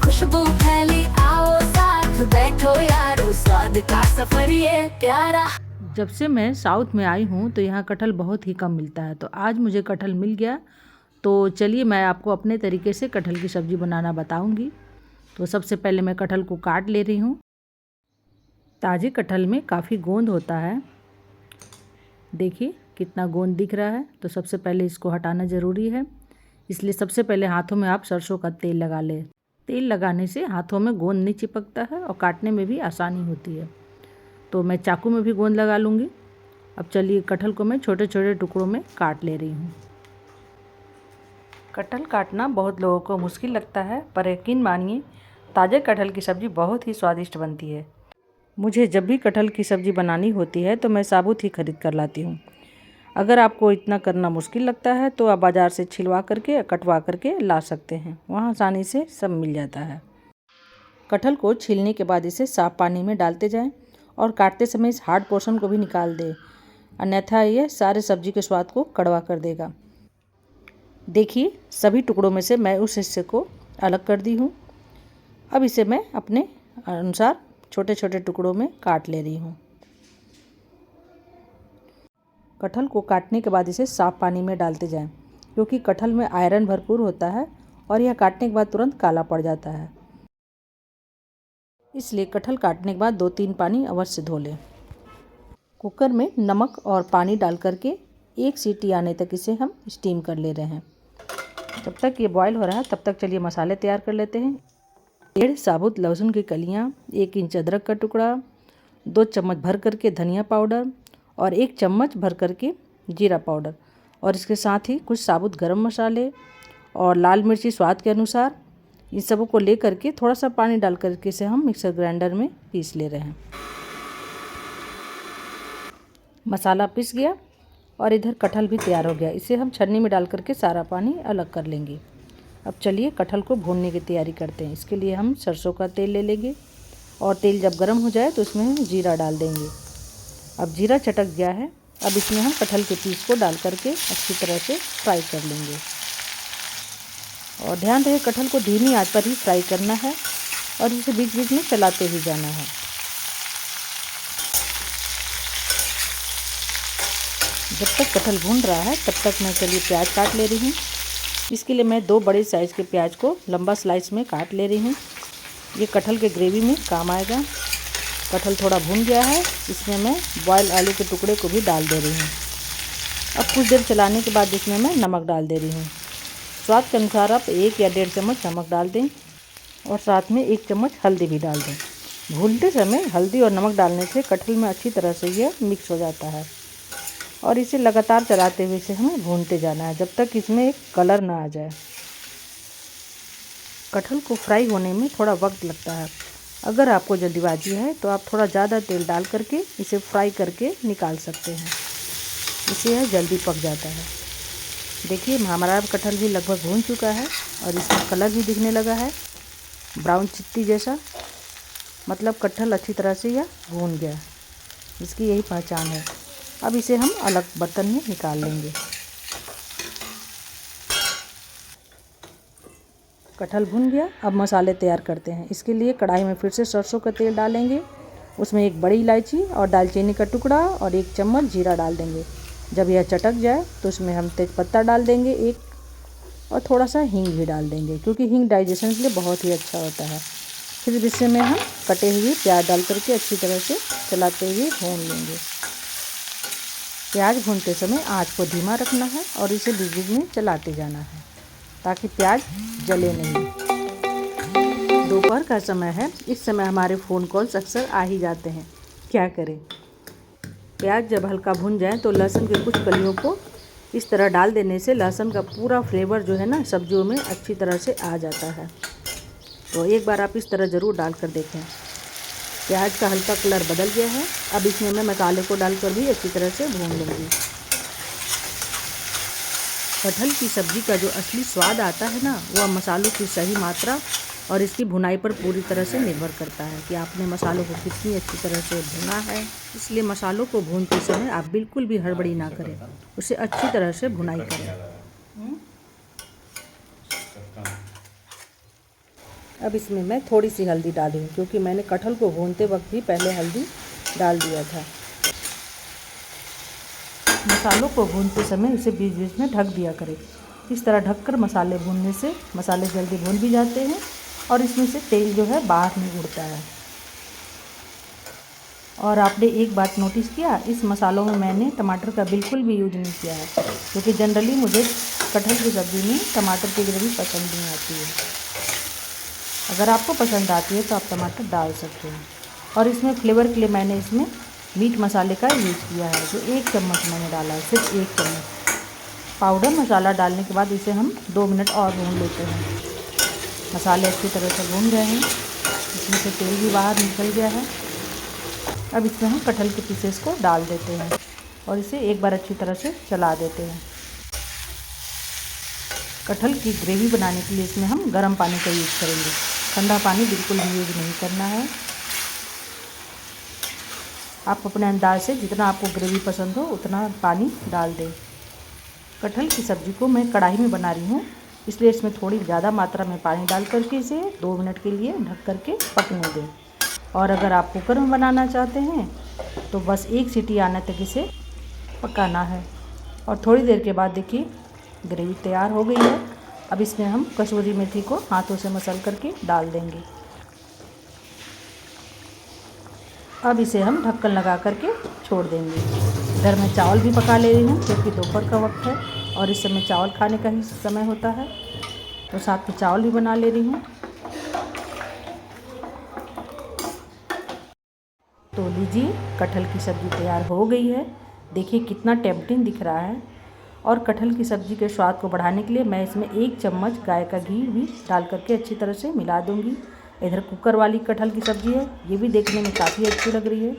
खुशबू फैली, आओ साथ बैठो यारो, स्वाद का सफर ये प्यारा। जब से मैं साउथ में आई हूँ तो यहाँ कटहल बहुत ही कम मिलता है, तो आज मुझे कटहल मिल गया। तो चलिए मैं आपको अपने तरीके से कटहल की सब्ज़ी बनाना बताऊँगी। तो सबसे पहले मैं कटहल को काट ले रही हूँ। ताज़े कटहल में काफ़ी गोंद होता है, देखिए कितना गोंद दिख रहा है। तो सबसे पहले इसको हटाना ज़रूरी है, इसलिए सबसे पहले हाथों में आप सरसों का तेल लगा लें। तेल लगाने से हाथों में गोंद नहीं चिपकता है और काटने में भी आसानी होती है। तो मैं चाकू में भी गोंद लगा लूँगी। अब चलिए कटहल को मैं छोटे छोटे टुकड़ों में काट ले रही हूँ। कटहल काटना बहुत लोगों को मुश्किल लगता है, पर यकीन मानिए ताज़े कटहल की सब्ज़ी बहुत ही स्वादिष्ट बनती है। मुझे जब भी कटहल की सब्ज़ी बनानी होती है तो मैं साबुत ही खरीद कर लाती हूँ। अगर आपको इतना करना मुश्किल लगता है तो आप बाज़ार से छिलवा करके या कटवा करके ला सकते हैं, वहाँ आसानी से सब मिल जाता है। कटहल को छीलने के बाद इसे साफ़ पानी में डालते जाएं और काटते समय इस हार्ड पोर्शन को भी निकाल दें, अन्यथा यह सारे सब्ज़ी के स्वाद को कड़वा कर देगा। देखिए सभी टुकड़ों में से मैं उस हिस्से को अलग कर दी हूँ। अब इसे मैं अपने अनुसार छोटे छोटे टुकड़ों में काट ले रही हूँ। कटहल को काटने के बाद इसे साफ़ पानी में डालते जाएं, क्योंकि कटहल में आयरन भरपूर होता है और यह काटने के बाद तुरंत काला पड़ जाता है। इसलिए कटहल काटने के बाद 2-3 पानी अवश्य धो लें। कुकर में नमक और पानी डाल करके 1 सीटी आने तक इसे हम स्टीम कर ले रहे हैं। जब तक ये बॉईल हो रहा है तब तक चलिए मसाले तैयार कर लेते हैं। 1.5 साबुत लहसुन की कलियाँ, 1 इंच अदरक का टुकड़ा, 2 चम्मच भर करके धनिया पाउडर और 1 चम्मच भर करके जीरा पाउडर, और इसके साथ ही कुछ साबुत गरम मसाले और लाल मिर्ची स्वाद के अनुसार। इन सबों को ले करके थोड़ा सा पानी डाल करके इसे हम मिक्सर ग्राइंडर में पीस ले रहे हैं। मसाला पिस गया और इधर कटहल भी तैयार हो गया। इसे हम छन्नी में डाल करके सारा पानी अलग कर लेंगे। अब चलिए कटहल को भूनने की तैयारी करते हैं। इसके लिए हम सरसों का तेल ले लेंगे और तेल जब गर्म हो जाए तो इसमें हम जीरा डाल देंगे। अब जीरा चटक गया है, अब इसमें हम कटहल के पीस को डाल करके अच्छी तरह से फ्राई कर लेंगे। और ध्यान रहे कटहल को धीमी आंच पर ही फ्राई करना है और इसे बीच बीच में चलाते ही जाना है। जब तक कटहल भून रहा है तब तक मैं चलिए प्याज काट ले रही हूँ। इसके लिए मैं 2 बड़े साइज़ के प्याज को लंबा स्लाइस में काट ले रही हूँ। ये कटहल के ग्रेवी में काम आएगा। कटहल थोड़ा भून गया है, इसमें मैं बॉयल आलू के टुकड़े को भी डाल दे रही हूँ। अब कुछ देर चलाने के बाद इसमें मैं नमक डाल दे रही हूँ। स्वाद के अनुसार आप 1 या 1.5 चम्मच नमक डाल दें और साथ में 1 चम्मच हल्दी भी डाल दें। भूनते समय हल्दी और नमक डालने से कटहल में अच्छी तरह से यह मिक्स हो जाता है और इसे लगातार चलाते हुए इसे हमें भूनते जाना है जब तक इसमें एक कलर ना आ जाए। कटहल को फ्राई होने में थोड़ा वक्त लगता है। अगर आपको जल्दीबाजी है तो आप थोड़ा ज़्यादा तेल डाल करके इसे फ्राई करके निकाल सकते हैं, इससे यह जल्दी पक जाता है। देखिए हमारा कटहल भी लगभग भून चुका है और इसका कलर भी दिखने लगा है ब्राउन चित्ती जैसा, मतलब कटहल अच्छी तरह से यह भून गया। इसकी यही पहचान है। अब इसे हम अलग बर्तन में निकाल लेंगे। कटहल भुन गया, अब मसाले तैयार करते हैं। इसके लिए कढ़ाई में फिर से सरसों का तेल डालेंगे, उसमें 1 बड़ी इलायची और दालचीनी का टुकड़ा और 1 चम्मच जीरा डाल देंगे। जब यह चटक जाए तो उसमें हम तेज़पत्ता डाल देंगे 1, और थोड़ा सा हींग भी डाल देंगे, क्योंकि हींग डाइजेशन के लिए बहुत ही अच्छा होता है। फिर इसी में हम कटे हुए प्याज डाल करके अच्छी तरह से चलाते हुए भून लेंगे। प्याज भूनते समय आंच को धीमा रखना है और इसे बीच बीच में चलाते जाना है ताकि प्याज जले नहीं। दोपहर का समय है, इस समय हमारे फ़ोन कॉल्स अक्सर आ ही जाते हैं, क्या करें। प्याज जब हल्का भुन जाए तो लहसुन के कुछ कलियों को इस तरह डाल देने से लहसुन का पूरा फ्लेवर जो है ना सब्जियों में अच्छी तरह से आ जाता है। तो एक बार आप इस तरह ज़रूर डाल कर देखें। प्याज का हल्का कलर बदल गया है, अब इसमें मैं मसाले को डालकर भी अच्छी तरह से भून लूँगी। कटहल की सब्ज़ी का जो असली स्वाद आता है ना, वह मसालों की सही मात्रा और इसकी भुनाई पर पूरी तरह से निर्भर करता है कि आपने मसालों को कितनी अच्छी तरह से भुना है। इसलिए मसालों को भूनते समय आप बिल्कुल भी हड़बड़ी ना करें, उसे अच्छी तरह से भुनाई करें। अब इसमें मैं थोड़ी सी हल्दी डाली क्योंकि मैंने कटहल को भूनते वक्त भी पहले हल्दी डाल दिया था। मसालों को भूनते समय इसे बीच बीच में ढक दिया करें। इस तरह ढककर मसाले भूनने से मसाले जल्दी भून भी जाते हैं और इसमें से तेल जो है बाहर नहीं उड़ता है। और आपने एक बात नोटिस किया, इस मसालों में मैंने टमाटर का बिल्कुल भी यूज नहीं किया है क्योंकि जनरली मुझे कटहल की सब्ज़ी में टमाटर की ग्रेवी पसंद नहीं आती है। अगर आपको पसंद आती है तो आप टमाटर डाल सकते हैं। और इसमें फ्लेवर के लिए मैंने इसमें मीट मसाले का यूज़ किया है, जो 1 चम्मच मैंने डाला है, सिर्फ 1 चम्मच। पाउडर मसाला डालने के बाद इसे हम 2 मिनट और भून लेते हैं। मसाले अच्छी तरह से भून गए हैं, इसमें से तेल भी बाहर निकल गया है। अब इसमें हम कटहल के पीसेस को डाल देते हैं और इसे एक बार अच्छी तरह से चला देते हैं। कटहल की ग्रेवी बनाने के लिए इसमें हम गर्म पानी का यूज़ करेंगे, ठंडा पानी बिल्कुल भी यूज़ नहीं करना है। आप अपने अंदाज से जितना आपको ग्रेवी पसंद हो उतना पानी डाल दें। कटहल की सब्ज़ी को मैं कढ़ाई में बना रही हूँ, इसलिए इसमें थोड़ी ज़्यादा मात्रा में पानी डाल करके इसे 2 मिनट के लिए ढक करके पकने दें। और अगर आप कुकर में बनाना चाहते हैं तो बस 1 सीटी आने तक इसे पकाना है। और थोड़ी देर के बाद देखिए ग्रेवी तैयार हो गई है। अब इसमें हम कसूरी मेथी को हाथों से मसल करके डाल देंगे। अब इसे हम ढक्कन लगा करके छोड़ देंगे। इधर मैं चावल भी पका ले रही हूँ क्योंकि दोपहर का वक्त है और इस समय चावल खाने का ही समय होता है, तो साथ में चावल भी बना ले रही हूँ। तो लीजिए कटहल की सब्ज़ी तैयार हो गई है। देखिए कितना टेम्पटिंग दिख रहा है। और कटहल की सब्ज़ी के स्वाद को बढ़ाने के लिए मैं इसमें 1 चम्मच गाय का घी भी डाल करके अच्छी तरह से मिला दूंगी। इधर कुकर वाली कटहल की सब्ज़ी है, ये भी देखने में काफ़ी अच्छी लग रही है।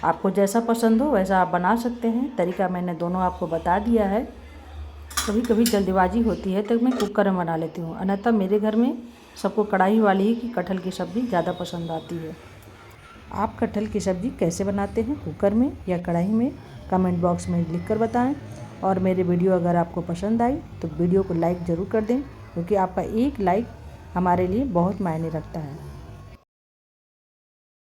आपको जैसा पसंद हो वैसा आप बना सकते हैं। तरीका मैंने दोनों आपको बता दिया है। कभी कभी जल्दबाजी होती है तो मैं कुकर में बना लेती हूँ, अन्यथा मेरे घर में सबको कढ़ाई वाली ही की कटहल की सब्ज़ी ज़्यादा पसंद आती है। आप कटहल की सब्ज़ी कैसे बनाते हैं, कुकर में या कढ़ाई में, कमेंट बॉक्स में लिख कर बताएं। और मेरे वीडियो अगर आपको पसंद आई तो वीडियो को लाइक ज़रूर कर दें क्योंकि आपका एक लाइक हमारे लिए बहुत मायने रखता है।